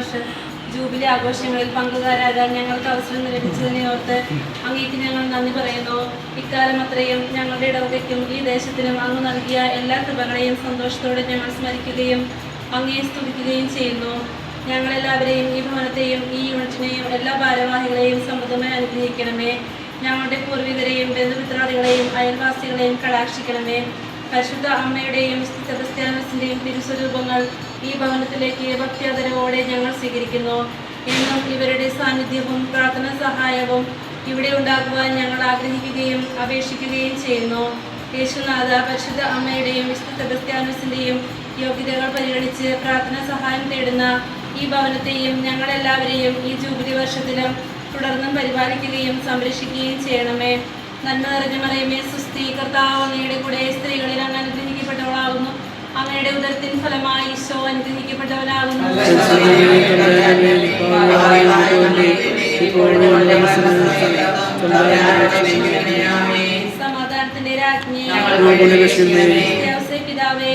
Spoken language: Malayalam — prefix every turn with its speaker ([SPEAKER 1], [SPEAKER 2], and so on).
[SPEAKER 1] വർഷ ജൂബിലി ആഘോഷങ്ങളിൽ പങ്കുകാരാകാൻ ഞങ്ങൾക്ക് അവസരം ലഭിച്ചതിനെ ഓർത്ത് അങ്ങേക്ക് ഞങ്ങൾ നന്ദി പറയുന്നു. ഇക്കാലം അത്രയും ഞങ്ങളുടെ ഇടവകയ്ക്കും ഈ ദേശത്തിനും അങ്ങ് നൽകിയ എല്ലാ കൃപകളെയും സന്തോഷത്തോടെ ഞങ്ങൾ സ്മരിക്കുകയും അങ്ങയെ സ്തുതിക്കുകയും ചെയ്യുന്നു. ഞങ്ങളെല്ലാവരെയും ഈ ഭവനത്തെയും ഈ യൂണിറ്റിനെയും എല്ലാ ഭാരവാഹികളെയും സമൃദ്ധമായി അനുഗ്രഹിക്കണമേ. ഞങ്ങളുടെ പൂർവികരെയും ബന്ധുമിത്രാദികളെയും അയൽവാസികളെയും കടാക്ഷിക്കണമേ. പരിശുദ്ധ അമ്മയുടെയും സെബസ്ത്യാനോസിന്റെയും തിരുസ്വരൂപങ്ങൾ ഈ ഭവനത്തിലേക്ക് ഭക്തിയാദരവോടെ ഞങ്ങൾ സ്വീകരിക്കുന്നു. എന്നും ഇവരുടെ സാന്നിധ്യവും പ്രാർത്ഥന സഹായവും ഇവിടെ ഉണ്ടാക്കുവാൻ ഞങ്ങൾ ആഗ്രഹിക്കുകയും അപേക്ഷിക്കുകയും ചെയ്യുന്നു. യേശുനാഥ, പരിശുദ്ധ അമ്മയുടെയും വിശുദ്ധ സെബസ്ത്യാനോസിന്റെയും യോഗ്യതകൾ പരിഗണിച്ച് പ്രാർത്ഥന സഹായം തേടുന്ന ഈ ഭവനത്തെയും ഞങ്ങളെല്ലാവരെയും ഈ ജൂബിലി വർഷത്തിലും തുടർന്നും പരിപാലിക്കുകയും സംരക്ഷിക്കുകയും ചെയ്യണമേ. നന്മ നിറഞ്ഞ മറിയമേ, സുസ്തി, കർത്താവ് അങ്ങയുടെ കൂടെ സ്ത്രീകളിൽ അങ്ങ് അനുഗ്രഹിക്കപ്പെട്ടവളാകുന്നു. അങ്ങയുടെ ഉദരത്തിൻ ഫലമായി ഈശോ അനുഗ്രഹിക്കപ്പെട്ടവനാകുന്നു. സമാധാനത്തിന്റെ രാജ്ഞി പിതാവേ,